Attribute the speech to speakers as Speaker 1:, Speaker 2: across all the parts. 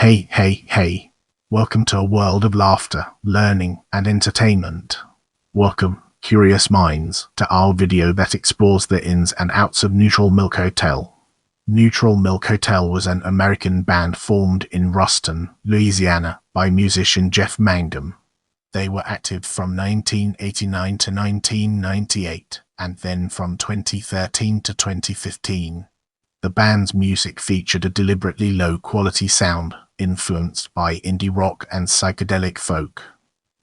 Speaker 1: Hey, hey, hey. Welcome to a world of laughter, learning, and entertainment. Welcome, curious minds, to our video that explores the ins and outs of Neutral Milk Hotel. Neutral Milk Hotel was an American band formed in Ruston, Louisiana, by musician Jeff Mangum. They were active from 1989 to 1998, and then from 2013 to 2015. The band's music featured a deliberately low-quality sound, influenced by indie rock and psychedelic folk.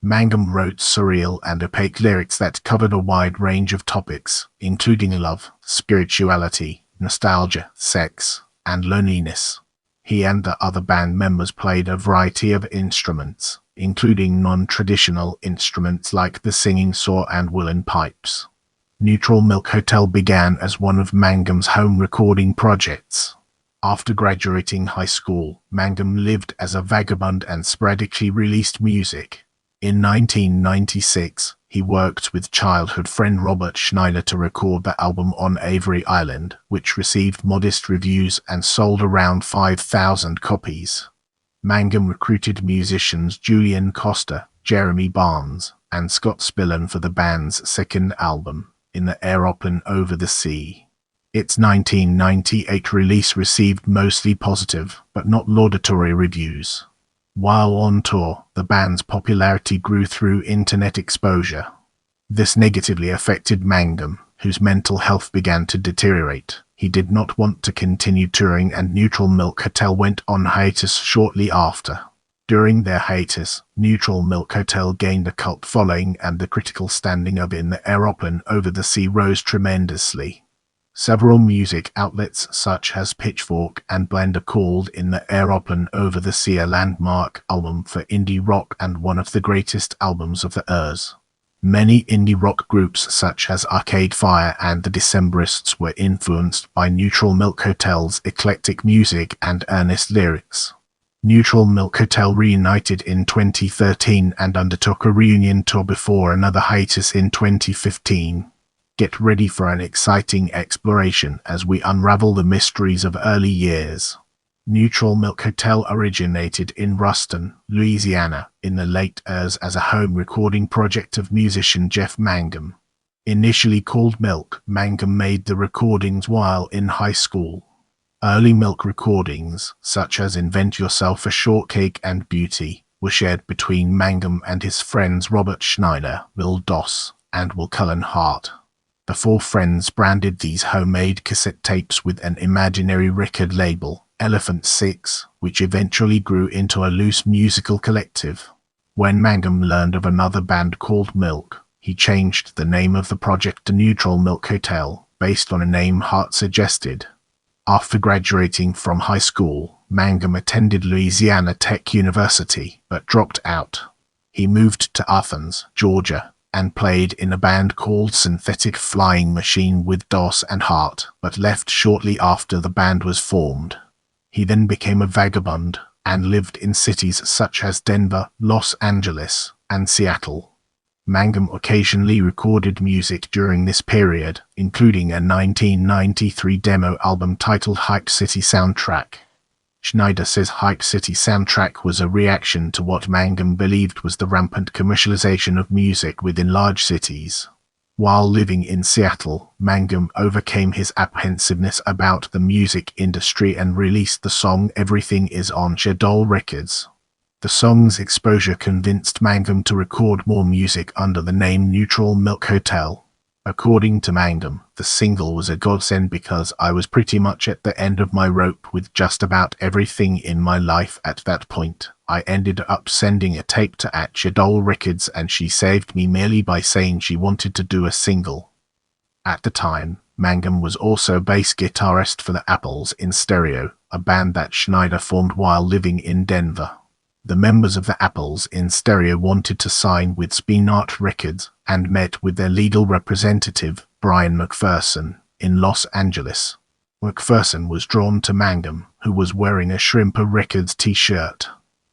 Speaker 1: Mangum wrote surreal and opaque lyrics that covered a wide range of topics, including love, spirituality, nostalgia, sex, and loneliness. He and the other band members played a variety of instruments, including non-traditional instruments like the singing saw and uilleann pipes. Neutral Milk Hotel began as one of Mangum's home recording projects. After graduating high school, Mangum lived as a vagabond and sporadically released music. In 1996, he worked with childhood friend Robert Schneider to record the album On Avery Island, which received modest reviews and sold around 5,000 copies. Mangum recruited musicians Julian Koster, Jeremy Barnes, and Scott Spillane for the band's second album, in the Aeroplane Over the Sea. Its 1998 release received mostly positive, but not laudatory reviews. While on tour, the band's popularity grew through internet exposure. This negatively affected Mangum, whose mental health began to deteriorate. He did not want to continue touring, and Neutral Milk Hotel went on hiatus shortly after. During their hiatus, Neutral Milk Hotel gained a cult following, and the critical standing of In the Aeroplane Over the Sea rose tremendously. Several music outlets such as Pitchfork and Blender called In the Aeroplane Over the Sea a landmark album for indie rock and one of the greatest albums of the years. Many indie rock groups such as Arcade Fire and the Decemberists were influenced by Neutral Milk Hotel's eclectic music and earnest lyrics. Neutral Milk Hotel reunited in 2013 and undertook a reunion tour before another hiatus in 2015. Get ready for an exciting exploration as we unravel the mysteries of early years. Neutral Milk Hotel originated in Ruston, Louisiana, in the late years as a home recording project of musician Jeff Mangum. Initially called Milk, Mangum made the recordings while in high school. Early Milk recordings, such as Invent Yourself a Shortcake and Beauty, were shared between Mangum and his friends Robert Schneider, Will Doss, and Will Cullen Hart. The four friends branded these homemade cassette tapes with an imaginary record label, Elephant Six, which eventually grew into a loose musical collective. When Mangum learned of another band called Milk, he changed the name of the project to Neutral Milk Hotel, based on a name Hart suggested. After graduating from high school, Mangum attended Louisiana Tech University, but dropped out. He moved to Athens, Georgia, and played in a band called Synthetic Flying Machine with Doss and Hart, but left shortly after the band was formed. He then became a vagabond, and lived in cities such as Denver, Los Angeles, and Seattle. Mangum occasionally recorded music during this period, including a 1993 demo album titled Hype City Soundtrack. Schneider says Hype City Soundtrack was a reaction to what Mangum believed was the rampant commercialization of music within large cities. While living in Seattle, Mangum overcame his apprehensiveness about the music industry and released the song Everything Is on Shadow Records. The song's exposure convinced Mangum to record more music under the name Neutral Milk Hotel. According to Mangum, the single was a godsend because I was pretty much at the end of my rope with just about everything in my life at that point. I ended up sending a tape to Shadow Records and she saved me merely by saying she wanted to do a single. At the time, Mangum was also bass guitarist for the Apples in Stereo, a band that Schneider formed while living in Denver. The members of the Apples in Stereo wanted to sign with Spinart Records and met with their legal representative, Brian McPherson, in Los Angeles. McPherson was drawn to Mangum, who was wearing a Shrimper Records t-shirt.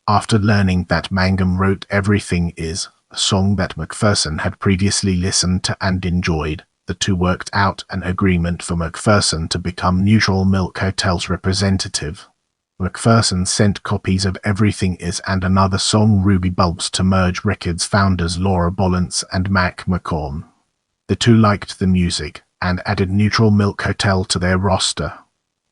Speaker 1: After learning that Mangum wrote Everything Is, a song that McPherson had previously listened to and enjoyed, the two worked out an agreement for McPherson to become Neutral Milk Hotel's representative. McPherson sent copies of Everything Is and another song Ruby Bulbs to Merge Records founders Laura Bollance and Mac McCorn. The two liked the music and added Neutral Milk Hotel to their roster.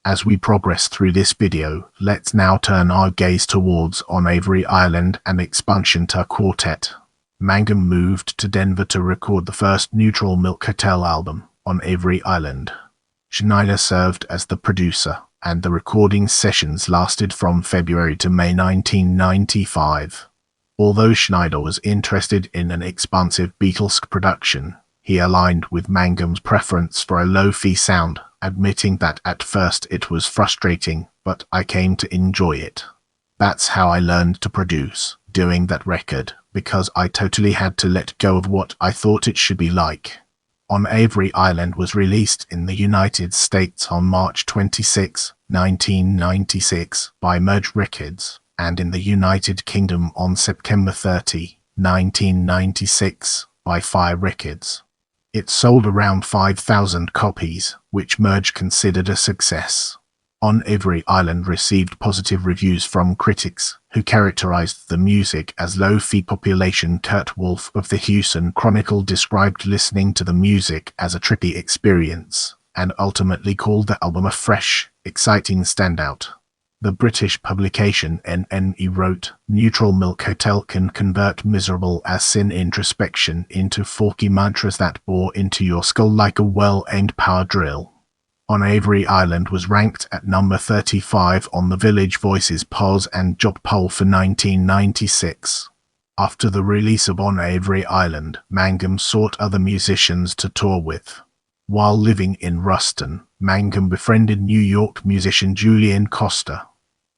Speaker 1: As we progress through this video, let's now turn our gaze towards On Avery Island and expansion to quartet. Mangum moved to Denver to record the first Neutral Milk Hotel album, On Avery Island. Schneider served as the producer, and the recording sessions lasted from February to May 1995. Although Schneider was interested in an expansive Beatlesque production, he aligned with Mangum's preference for a lo-fi sound, admitting that at first it was frustrating, but I came to enjoy it. That's how I learned to produce, doing that record, because I totally had to let go of what I thought it should be like. On Avery Island was released in the United States on March 26, 1996 by Merge Records, and in the United Kingdom on September 30, 1996 by Fire Records. It sold around 5,000 copies, which Merge considered a success. On Avery Island received positive reviews from critics, who characterized the music as lo-fi population. Kurt Wolff of the Houston Chronicle described listening to the music as a trippy experience, and ultimately called the album a fresh, exciting standout. The British publication NNE wrote, "Neutral Milk Hotel can convert miserable as sin introspection into forky mantras that bore into your skull like a well-aimed power drill." On Avery Island was ranked at number 35 on the Village Voices polls and job poll for 1996. After the release of On Avery Island, Mangum sought other musicians to tour with. While living in Ruston, Mangum befriended New York musician Julian Koster.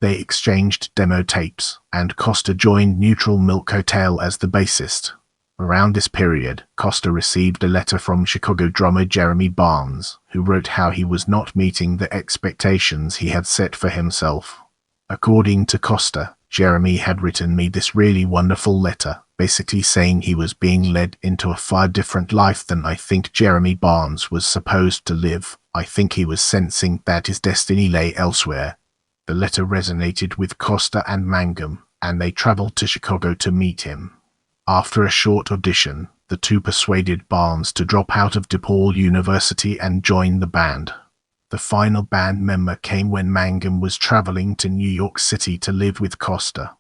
Speaker 1: They exchanged demo tapes, and Koster joined Neutral Milk Hotel as the bassist. Around this period, Koster received a letter from Chicago drummer Jeremy Barnes, who wrote how he was not meeting the expectations he had set for himself. According to Koster, Jeremy had written me this really wonderful letter, basically saying he was being led into a far different life than I think Jeremy Barnes was supposed to live. I think he was sensing that his destiny lay elsewhere. The letter resonated with Koster and Mangum, and they traveled to Chicago to meet him. After a short audition, the two persuaded Barnes to drop out of DePaul University and join the band. The final band member came when Mangum was traveling to New York City to live with Koster.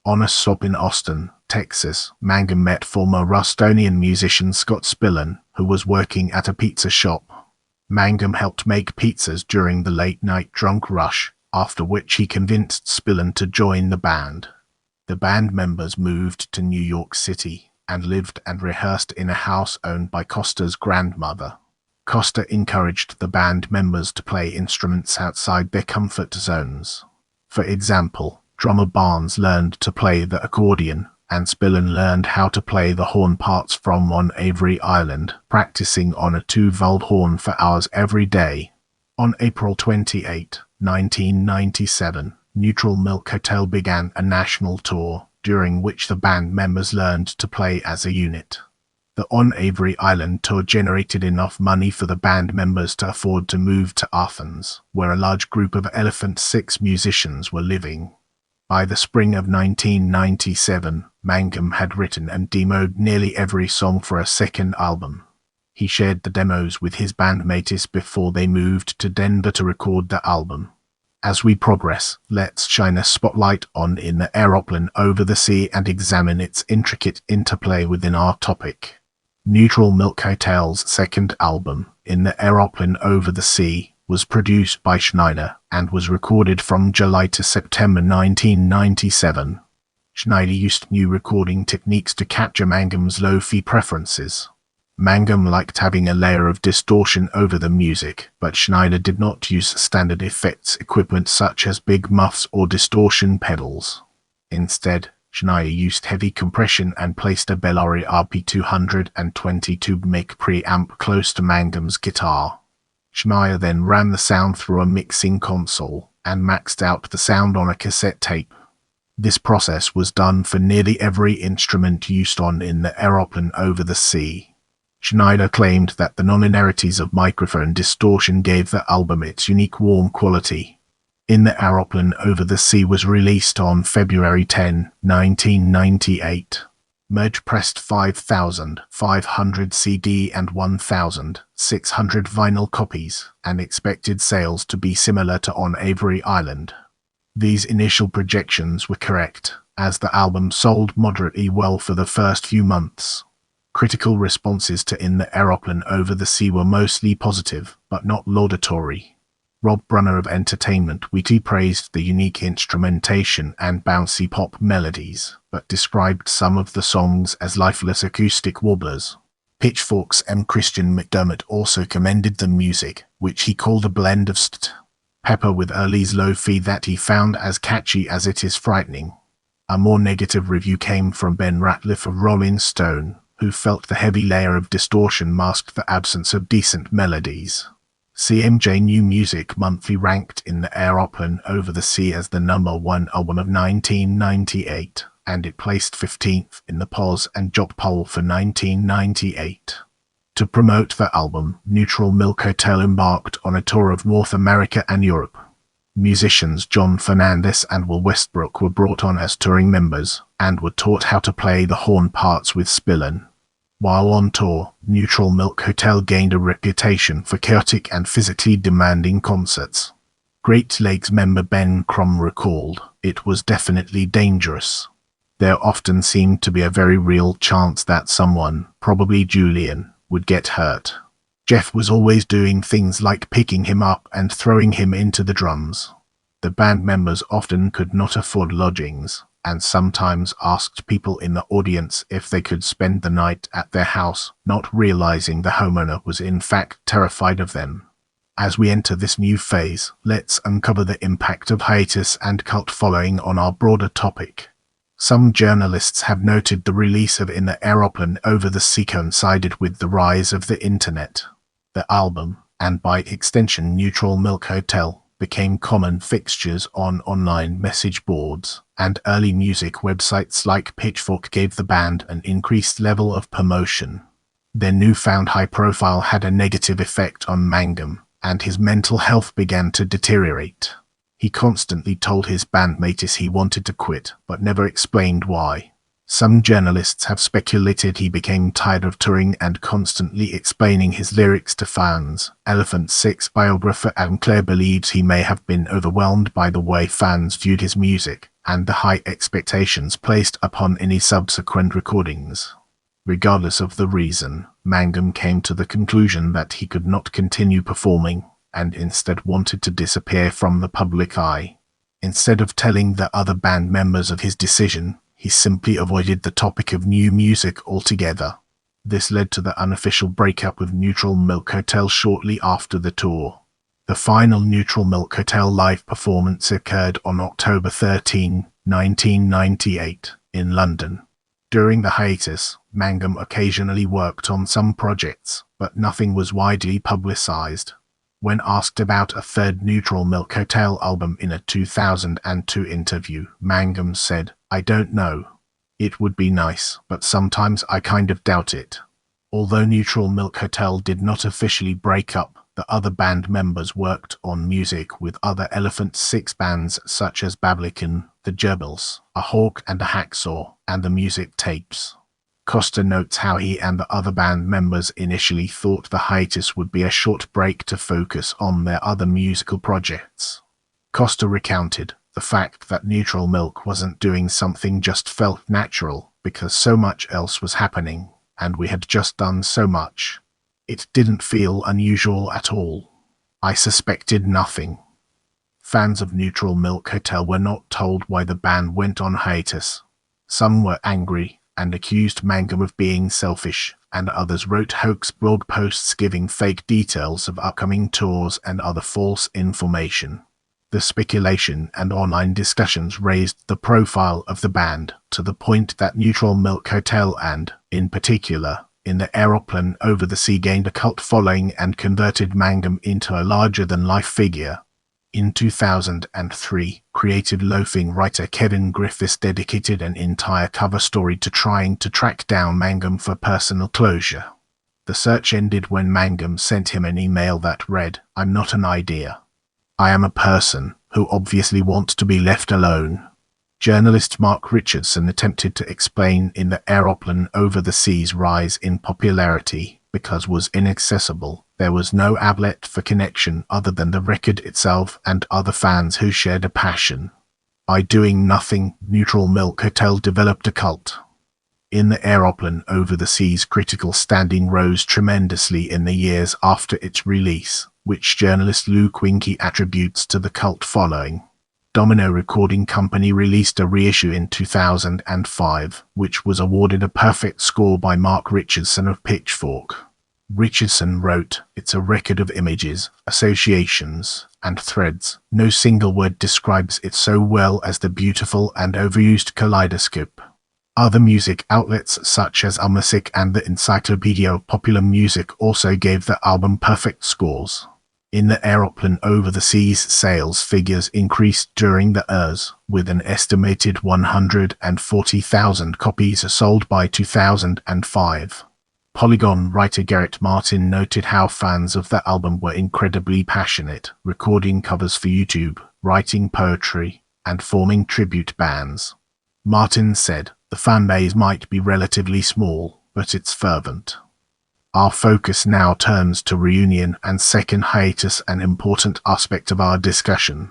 Speaker 1: On a stop in Austin, Texas, Mangum met former Rustonian musician Scott Spillane, who was working at a pizza shop. Mangum helped make pizzas during the late-night drunk rush, after which he convinced Spillane to join the band. The band members moved to New York City and lived and rehearsed in a house owned by Koster's grandmother. Koster encouraged the band members to play instruments outside their comfort zones. For example, drummer Barnes learned to play the accordion, and Spillane learned how to play the horn parts from On Avery Island, practicing on a 2-valve horn for hours every day. On April 28, 1997, Neutral Milk Hotel began a national tour, during which the band members learned to play as a unit. The On Avery Island tour generated enough money for the band members to afford to move to Athens, where a large group of Elephant Six musicians were living. By the spring of 1997, Mangum had written and demoed nearly every song for a second album. He shared the demos with his bandmates before they moved to Denver to record the album. As we progress, let's shine a spotlight on In the Aeroplane Over the Sea and examine its intricate interplay within our topic. Neutral Milk Hotel's second album, In the Aeroplane Over the Sea, was produced by Schneider and was recorded from July to September 1997. Schneider used new recording techniques to capture Mangum's lo-fi preferences. Mangum liked having a layer of distortion over the music, but Schneider did not use standard effects equipment such as big muffs or distortion pedals. Instead, Schneider used heavy compression and placed a Bellari RP222 mic preamp close to Mangum's guitar. Schneider then ran the sound through a mixing console and maxed out the sound on a cassette tape. This process was done for nearly every instrument used on In the Aeroplane Over the Sea. Schneider claimed that the nonlinearities of microphone distortion gave the album its unique warm quality. In the Aeroplane Over the Sea was released on February 10, 1998. Merge pressed 5,500 CD and 1,600 vinyl copies, and expected sales to be similar to On Avery Island. These initial projections were correct, as the album sold moderately well for the first few months. Critical responses to In the Aeroplane Over the Sea were mostly positive, but not laudatory. Rob Brunner of Entertainment Weekly praised the unique instrumentation and bouncy pop melodies, but described some of the songs as lifeless acoustic warblers. Pitchfork's M. Christian McDermott also commended the music, which he called a blend of pepper with Early's lo-fi that he found as catchy as it is frightening. A more negative review came from Ben Ratliff of Rolling Stone, who felt the heavy layer of distortion masked the absence of decent melodies. CMJ New Music Monthly ranked In the Aeroplane Over the Sea as the #1 album of 1998, and it placed 15th in the Pos and Jot poll for 1998. To promote the album, Neutral Milk Hotel embarked on a tour of North America and Europe. Musicians John Fernandez and Will Westbrook were brought on as touring members, and were taught how to play the horn parts with Spillane. While on tour, Neutral Milk Hotel gained a reputation for chaotic and physically demanding concerts. Great Lakes member Ben Crom recalled, "It was definitely dangerous. There often seemed to be a very real chance that someone, probably Julian, would get hurt. Jeff was always doing things like picking him up and throwing him into the drums. The band members often could not afford lodgings, and sometimes asked people in the audience if they could spend the night at their house, not realizing the homeowner was in fact terrified of them. As we enter this new phase, let's uncover the impact of hiatus and cult following on our broader topic. Some journalists have noted the release of In the Aeroplane Over the Sea coincided with the rise of the internet. The album, and by extension Neutral Milk Hotel, became common fixtures on online message boards, and early music websites like Pitchfork gave the band an increased level of promotion. Their newfound high profile had a negative effect on Mangum, and his mental health began to deteriorate. He constantly told his bandmates he wanted to quit, but never explained why. Some journalists have speculated he became tired of touring and constantly explaining his lyrics to fans. Elephant Six biographer Adam Clare believes he may have been overwhelmed by the way fans viewed his music, and the high expectations placed upon any subsequent recordings. Regardless of the reason, Mangum came to the conclusion that he could not continue performing, and instead wanted to disappear from the public eye. Instead of telling the other band members of his decision, he simply avoided the topic of new music altogether. This led to the unofficial breakup with Neutral Milk Hotel shortly after the tour. The final Neutral Milk Hotel live performance occurred on October 13, 1998, in London. During the hiatus, Mangum occasionally worked on some projects, but nothing was widely publicized. When asked about a third Neutral Milk Hotel album in a 2002 interview, Mangum said, "I don't know. It would be nice, but sometimes I kind of doubt it." Although Neutral Milk Hotel did not officially break up, the other band members worked on music with other Elephant Six bands such as Bablican, The Gerbils, A Hawk and a Hacksaw, and the Music Tapes. Koster notes how he and the other band members initially thought the hiatus would be a short break to focus on their other musical projects. Koster recounted, "The fact that Neutral Milk wasn't doing something just felt natural, because so much else was happening, and we had just done so much. It didn't feel unusual at all. I suspected nothing." Fans of Neutral Milk Hotel were not told why the band went on hiatus. Some were angry and accused Mangum of being selfish, and others wrote hoax blog posts giving fake details of upcoming tours and other false information. The speculation and online discussions raised the profile of the band to the point that Neutral Milk Hotel and, in particular, In the Aeroplane Over the Sea gained a cult following and converted Mangum into a larger-than-life figure. In 2003, creative loafing writer Kevin Griffiths dedicated an entire cover story to trying to track down Mangum for personal closure. The search ended when Mangum sent him an email that read, "I'm not an idea. I am a person, who obviously want to be left alone. Journalist Mark Richardson attempted to explain in the Aeroplane Over the Sea's rise in popularity because was inaccessible. There was no outlet for connection other than the record itself and other fans who shared a passion. By doing nothing, Neutral Milk Hotel developed a cult. In the Aeroplane Over the Sea's critical standing rose tremendously in the years after its release, which journalist Luke Winkie attributes to the cult following. Domino Recording Company released a reissue in 2005, which was awarded a perfect score by Mark Richardson of Pitchfork. Richardson wrote, "It's a record of images, associations, and threads. No single word describes it so well as the beautiful and overused kaleidoscope." Other music outlets such as Music and the Encyclopedia of Popular Music also gave the album perfect scores. In the Aeroplane Over the Sea's sales figures increased during the years, with an estimated 140,000 copies sold by 2005. Polygon writer Garrett Martin noted how fans of the album were incredibly passionate, recording covers for YouTube, writing poetry, and forming tribute bands. Martin said, "The fan base might be relatively small, but it's fervent. Our focus now turns to reunion and second hiatus, an important aspect of our discussion."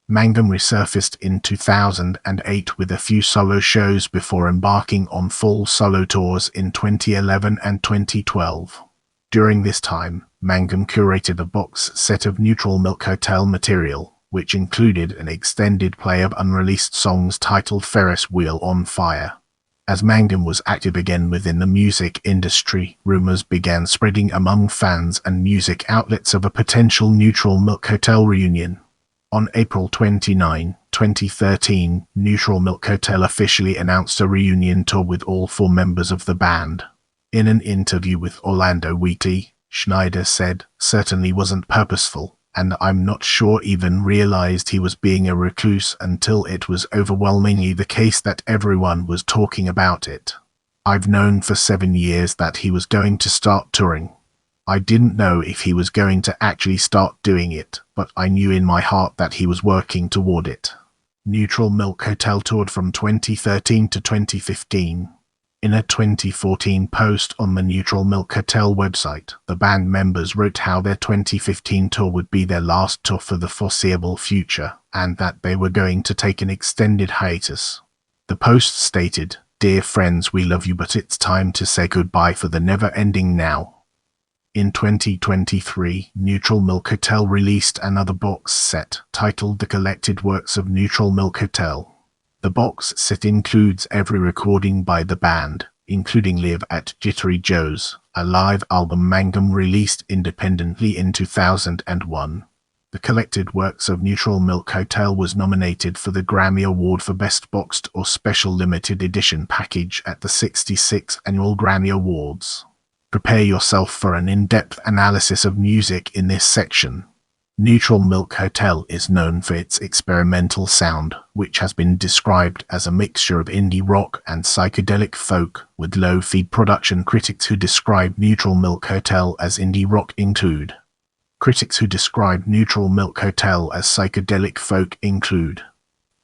Speaker 1: Mangum resurfaced in 2008 with a few solo shows before embarking on full solo tours in 2011 and 2012. During this time, Mangum curated a box set of Neutral Milk Hotel material, which included an extended play of unreleased songs titled Ferris Wheel on Fire. As Mangum was active again within the music industry, rumors began spreading among fans and music outlets of a potential Neutral Milk Hotel reunion. On April 29, 2013, Neutral Milk Hotel officially announced a reunion tour with all 4 members of the band. In an interview with Orlando Weekly, Schneider said, "Certainly wasn't purposeful, and I'm not sure even realized he was being a recluse until it was overwhelmingly the case that everyone was talking about it. I've known for 7 years that he was going to start touring. I didn't know if he was going to actually start doing it, but I knew in my heart that he was working toward it." Neutral Milk Hotel toured from 2013 to 2015. In a 2014 post on the Neutral Milk Hotel website, the band members wrote how their 2015 tour would be their last tour for the foreseeable future, and that they were going to take an extended hiatus. The post stated, "Dear friends, we love you, but it's time to say goodbye for the never-ending now." In 2023, Neutral Milk Hotel released another box set, titled The Collected Works of Neutral Milk Hotel. The box set includes every recording by the band, including Live at Jittery Joe's, a live album Mangum released independently in 2001. The Collected Works of Neutral Milk Hotel was nominated for the Grammy Award for Best Boxed or Special Limited Edition Package at the 66th Annual Grammy Awards. Prepare yourself for an in-depth analysis of music in this section. Neutral Milk Hotel is known for its experimental sound, which has been described as a mixture of indie rock and psychedelic folk, with low-fi production. Critics who describe Neutral Milk Hotel as indie rock include. Critics who describe Neutral Milk Hotel as psychedelic folk include.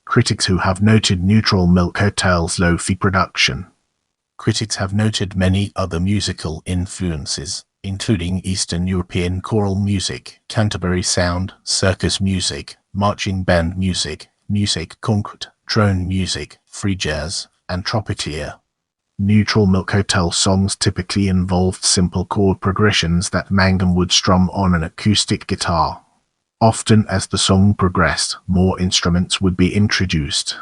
Speaker 1: Critics who have noted Neutral Milk Hotel's lo-fi production. Critics have noted many other musical influences, including Eastern European choral music, Canterbury sound, circus music, marching band music, musique concrète, drone music, free jazz, and tropicleer. Neutral Milk Hotel songs typically involved simple chord progressions that Mangum would strum on an acoustic guitar. Often as the song progressed, more instruments would be introduced.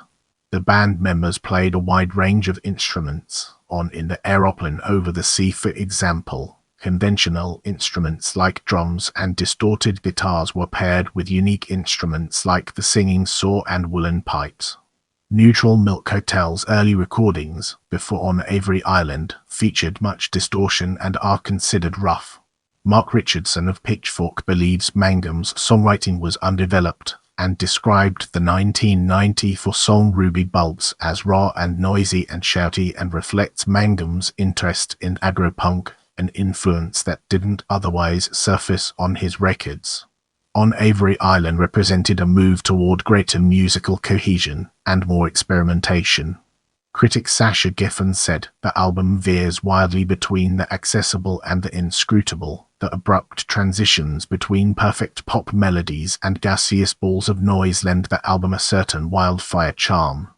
Speaker 1: The band members played a wide range of instruments. In the Aeroplane Over the Sea, for example, conventional instruments like drums and distorted guitars were paired with unique instruments like the singing saw and woolen pipes. Neutral Milk Hotel's early recordings, before On Avery Island, featured much distortion and are considered rough. Mark Richardson of Pitchfork believes Mangum's songwriting was undeveloped, and described the 1994 song Ruby Bulbs as raw and noisy and shouty, and reflects Mangum's interest in agropunk, an influence that didn't otherwise surface on his records. On Avery Island represented a move toward greater musical cohesion and more experimentation. Critic Sasha Giffen said the album veers wildly between the accessible and the inscrutable, the abrupt transitions between perfect pop melodies and gaseous balls of noise lend the album a certain wildfire charm.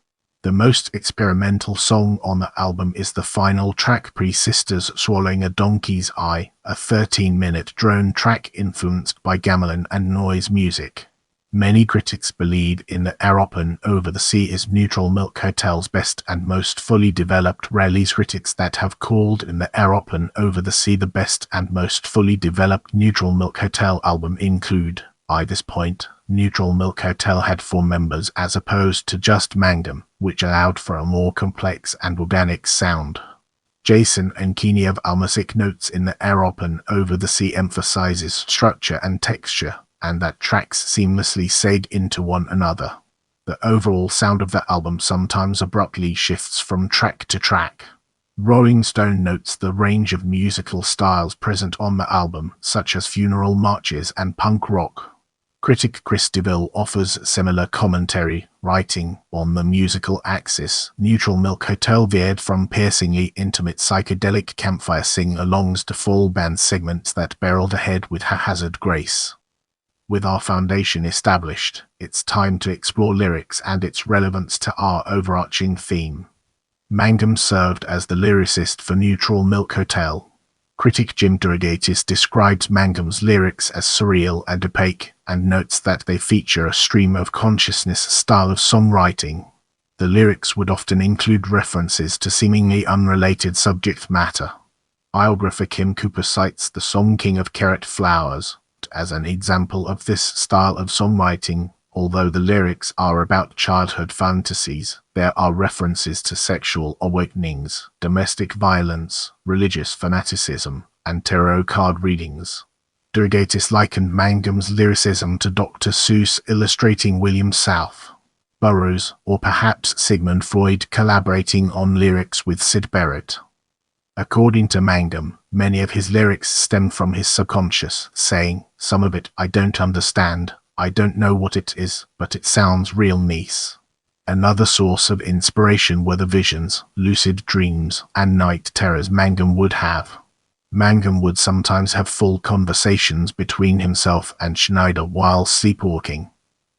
Speaker 1: The most experimental song on the album is the final track, Pre-Sisters Swallowing a Donkey's Eye, a 13-minute drone track influenced by gamelan and noise music. Many critics believe in the Aeroplane Over the Sea is Neutral Milk Hotel's best and most fully developed release. Critics that have called in the Aeroplane Over the Sea the best and most fully developed Neutral Milk Hotel album include, by this point, Neutral Milk Hotel had 4 members as opposed to just Mangum, which allowed for a more complex and organic sound. Jason Ankeny of Allmusic notes in the Aeroplane Over the Sea emphasizes structure and texture, and that tracks seamlessly seg into one another. The overall sound of the album sometimes abruptly shifts from track to track. Rolling Stone notes the range of musical styles present on the album, such as funeral marches and punk rock. Critic Chris DeVille offers similar commentary, writing, on the musical axis, Neutral Milk Hotel veered from piercingly intimate psychedelic campfire sing-alongs to full band segments that barreled ahead with haphazard grace. With our foundation established, it's time to explore lyrics and its relevance to our overarching theme. Mangum served as the lyricist for Neutral Milk Hotel. Critic Jim Duragatis describes Mangum's lyrics as surreal and opaque, and notes that they feature a stream of consciousness style of songwriting. The lyrics would often include references to seemingly unrelated subject matter. Biographer Kim Cooper cites the song King of Carrot Flowers as an example of this style of songwriting. Although the lyrics are about childhood fantasies, there are references to sexual awakenings, domestic violence, religious fanaticism, and tarot card readings. Duragatis likened Mangum's lyricism to Dr. Seuss illustrating William South, Burroughs, or perhaps Sigmund Freud collaborating on lyrics with Syd Barrett. According to Mangum, many of his lyrics stem from his subconscious, saying, "Some of it I don't understand. I don't know what it is, but it sounds real nice." Another source of inspiration were the visions, lucid dreams, and night terrors Mangum would have. Mangum would sometimes have full conversations between himself and Schneider while sleepwalking.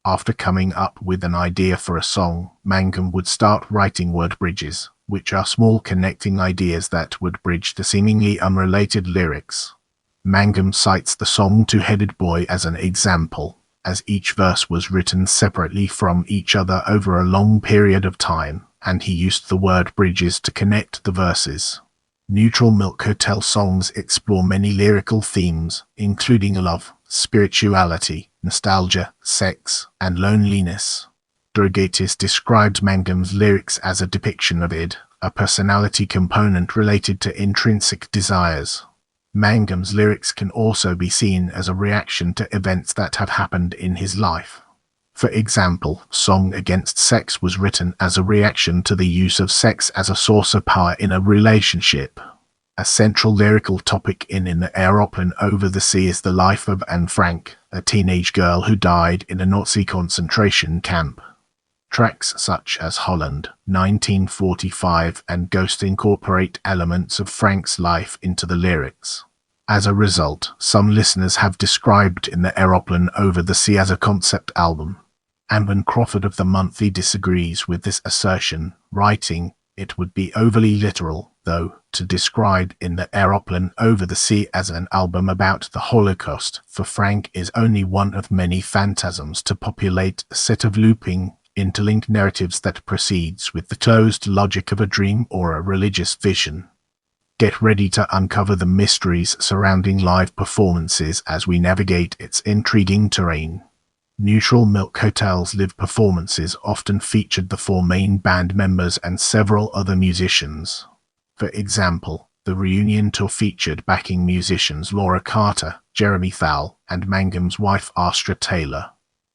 Speaker 1: After coming up with an idea for a song, Mangum would start writing word bridges, which are small connecting ideas that would bridge the seemingly unrelated lyrics. Mangum cites the song Two-Headed Boy as an example, as each verse was written separately from each other over a long period of time, and he used the word bridges to connect the verses. Neutral Milk Hotel songs explore many lyrical themes, including love, spirituality, nostalgia, sex, and loneliness. Duragatis described Mangum's lyrics as a depiction of id, a personality component related to intrinsic desires. Mangum's lyrics can also be seen as a reaction to events that have happened in his life. For example, Song Against Sex was written as a reaction to the use of sex as a source of power in a relationship. A central lyrical topic in the Aeroplane Over the Sea is the life of Anne Frank, a teenage girl who died in a Nazi concentration camp. Tracks such as Holland, 1945, and Ghost incorporate elements of Frank's life into the lyrics. As a result, some listeners have described in the Aeroplane Over the Sea as a concept album. Amber Crawford of The Monthly disagrees with this assertion, writing, "It would be overly literal, though, to describe in the Aeroplane Over the Sea as an album about the Holocaust, for Frank is only one of many phantasms to populate a set of looping, interlinked narratives that proceeds with the closed logic of a dream or a religious vision." Get ready to uncover the mysteries surrounding live performances as we navigate its intriguing terrain. Neutral Milk Hotel's live performances often featured the 4 main band members and several other musicians. For example, the reunion tour featured backing musicians Laura Carter, Jeremy Thal, and Mangum's wife Astra Taylor.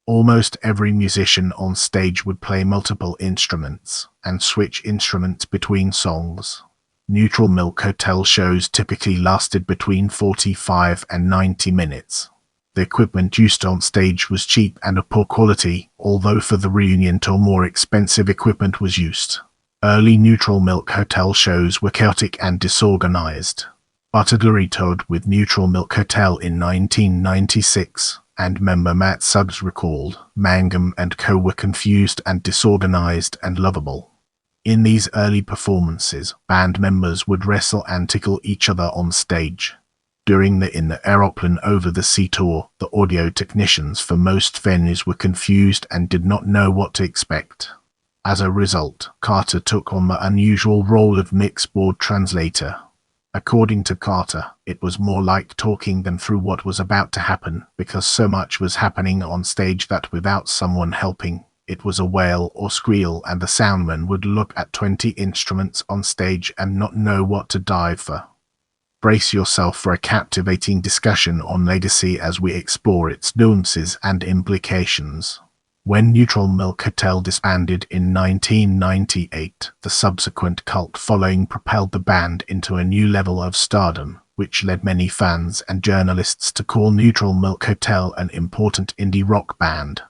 Speaker 1: Almost every musician on stage would play multiple instruments and switch instruments between songs. Neutral Milk Hotel shows typically lasted between 45 and 90 minutes. The equipment used on stage was cheap and of poor quality, although for the reunion tour more expensive equipment was used. Early Neutral Milk Hotel shows were chaotic and disorganized. Buttergurry toured with Neutral Milk Hotel in 1996, and member Matt Suggs recalled, Mangum and co were confused and disorganized and lovable. In these early performances, band members would wrestle and tickle each other on stage. During the Aeroplane Over the Sea tour, the audio technicians for most venues were confused and did not know what to expect. As a result, Carter took on the unusual role of mixboard translator. According to Carter, it was more like talking them through what was about to happen, because so much was happening on stage that without someone helping, it was a wail or squeal, and the soundman would look at 20 instruments on stage and not know what to dive for. Brace yourself for a captivating discussion on Legacy as we explore its nuances and implications. When Neutral Milk Hotel disbanded in 1998, the subsequent cult following propelled the band into a new level of stardom, which led many fans and journalists to call Neutral Milk Hotel an important indie rock band.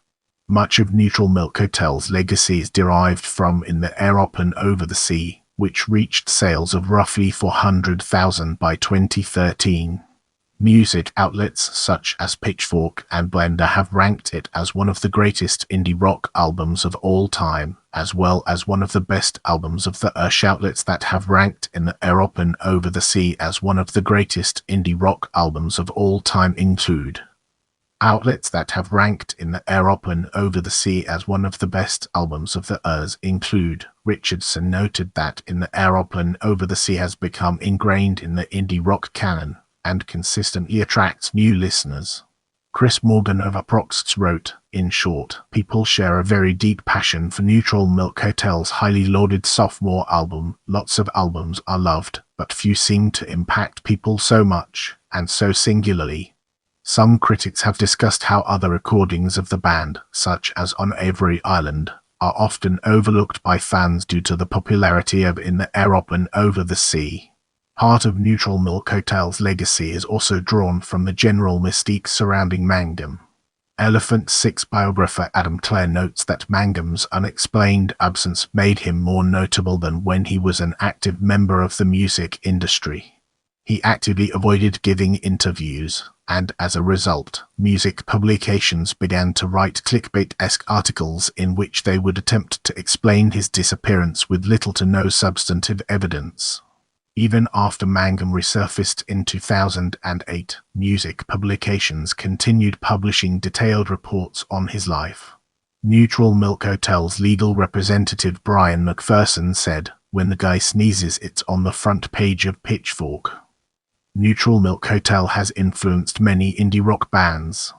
Speaker 1: Much of Neutral Milk Hotel's legacy is derived from In the Aeroplane Over the Sea, which reached sales of roughly 400,000 by 2013. Music outlets such as Pitchfork and Blender have ranked it as one of the greatest indie rock albums of all time, as well as one of the best albums of the Ursh. Outlets that have ranked In the Aeroplane Over the Sea as one of the greatest indie rock albums of all time include outlets that have ranked In the Aeroplane Over the Sea as one of the best albums of the Ursh include. Richardson noted that In the Aeroplane Over the Sea has become ingrained in the indie rock canon and consistently attracts new listeners. Chris Morgan of Aprox wrote, in short, people share a very deep passion for Neutral Milk Hotel's highly lauded sophomore album. Lots of albums are loved, but few seem to impact people so much, and so singularly. Some critics have discussed how other recordings of the band, such as On Avery Island, are often overlooked by fans due to the popularity of In the Aeroplane Over the Sea. Part of Neutral Milk Hotel's legacy is also drawn from the general mystique surrounding Mangum. Elephant Six biographer Adam Clare notes that Mangum's unexplained absence made him more notable than when he was an active member of the music industry. He actively avoided giving interviews, and as a result, music publications began to write clickbait-esque articles in which they would attempt to explain his disappearance with little to no substantive evidence. Even after Mangum resurfaced in 2008, music publications continued publishing detailed reports on his life. Neutral Milk Hotel's legal representative Brian McPherson said, "When the guy sneezes, it's on the front page of Pitchfork." Neutral Milk Hotel has influenced many indie rock bands.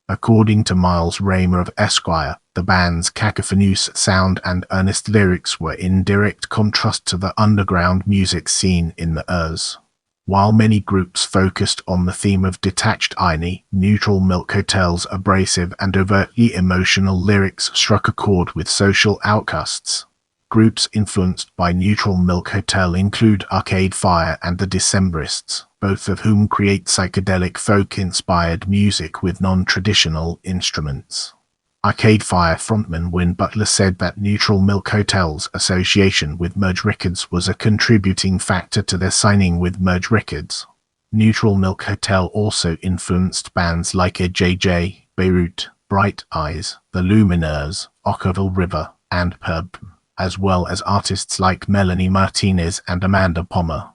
Speaker 1: According to Miles Raymer of Esquire, the band's cacophonous sound and earnest lyrics were in direct contrast to the underground music scene in the Ursh. While many groups focused on the theme of detached irony, Neutral Milk Hotel's abrasive and overtly emotional lyrics struck a chord with social outcasts. Groups influenced by Neutral Milk Hotel include Arcade Fire and the Decemberists, both of whom create psychedelic folk-inspired music with non-traditional instruments. Arcade Fire frontman Win Butler said that Neutral Milk Hotel's association with Merge Records was a contributing factor to their signing with Merge Records. Neutral Milk Hotel also influenced bands like AJJ, Beirut, Bright Eyes, The Lumineers, Ockerville River, and Pub, as well as artists like Melanie Martinez and Amanda Palmer.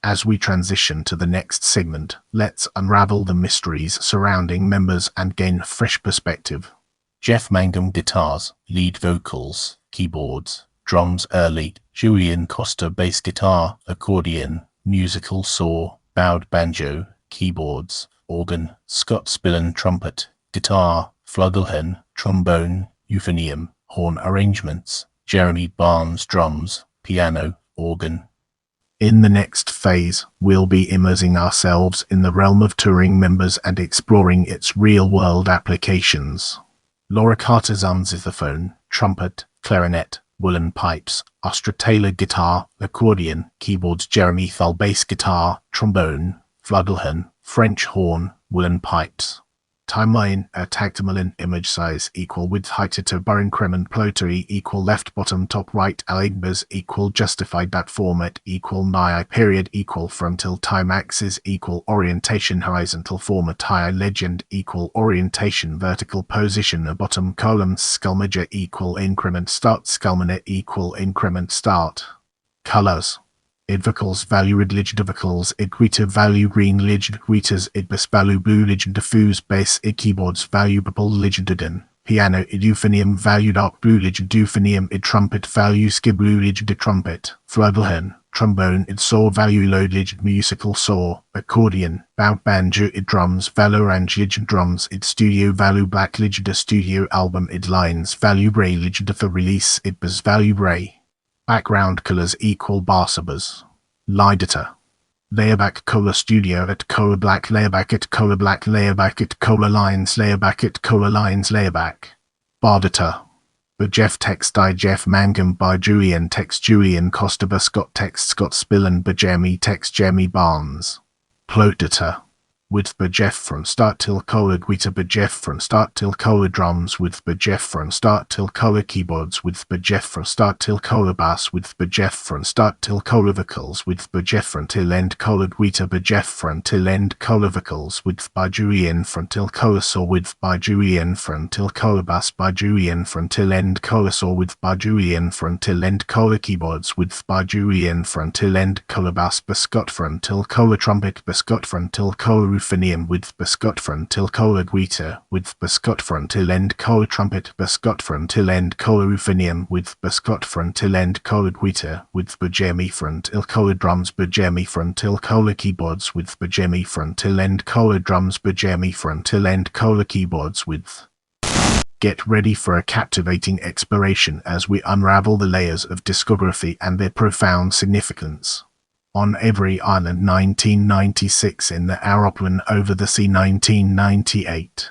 Speaker 1: As we transition to the next segment, let's unravel the mysteries surrounding members and gain a fresh perspective. Jeff Mangum guitars, lead vocals, keyboards, drums lead, Julian Koster bass guitar, accordion, musical saw, bowed banjo, keyboards, organ, Scott Spillane trumpet, guitar, flugelhorn, trombone, euphonium, horn arrangements, Jeremy Barnes drums, piano, organ. In the next phase, we'll be immersing ourselves in the realm of touring members and exploring its real-world applications. Laura Carter zithophone, trumpet, clarinet, woolen pipes, Astra Taylor guitar, accordion, keyboards, Jeremy Thal bass guitar, trombone, flugelhorn, French horn, woolen pipes. timeline, a tactimalin, image size equal width height to bar increment plotery equal left bottom top right alignbers equal justified that format equal ni period equal frontal time axis equal orientation horizontal format high legend equal orientation vertical position a bottom column skullmajor equal increment start skullminer equal increment start. Colors. Idvocals value red legend vocals idquita value green legend quetas idbus value blue legend diffuse bass id keyboards value purple legend idin piano id euphonium value dark blue legend euphonium id trumpet value skib blue legend id trumpet flugelhorn trombone id saw value low legend musical saw accordion bout banjo id drums valorange legend drums id studio value black legend a studio album id lines value bray legend for release id bus value bray. Background colors equal barsabas. Laudatory. Layerback color studio at color black layerback at color black layerback at color lines layerback at color lines layerback. Bardator. By Jeff text by Jeff Mangum by Julian text Julian Koster by Scott text Scott Spillane by Jamie text Jamie Barnes. Plotator. With by Jeff from start till color guitar by Jeff from start till color drums with by Jeff from start till color keyboards with by Jeff from start till color bass with by Jeff from start till color vocals with by Jeff from till end color guitar by Jeff from till end color vocals with by Julian from till color saw with by Julian from till color bass by Julian from till end color saw with by Julian from till end color keyboards with by Julian from till end color bass by Scott from till color trumpet by Scott from till color euphonium with Scott frontal color guitar with Scott frontal end color trumpet Scott frontal end color euphonium with Scott frontal end color guitar with Jamie frontal color drums Jamie frontal color keyboards with Jamie frontal end color drums Jamie frontal end color keyboards with. Get ready for a captivating exploration as we unravel the layers of discography and their profound significance. On Avery Island 1996 in the Aeroplane Over the Sea 1998.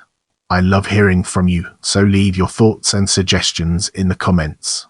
Speaker 1: I love hearing from you, so leave your thoughts and suggestions in the comments.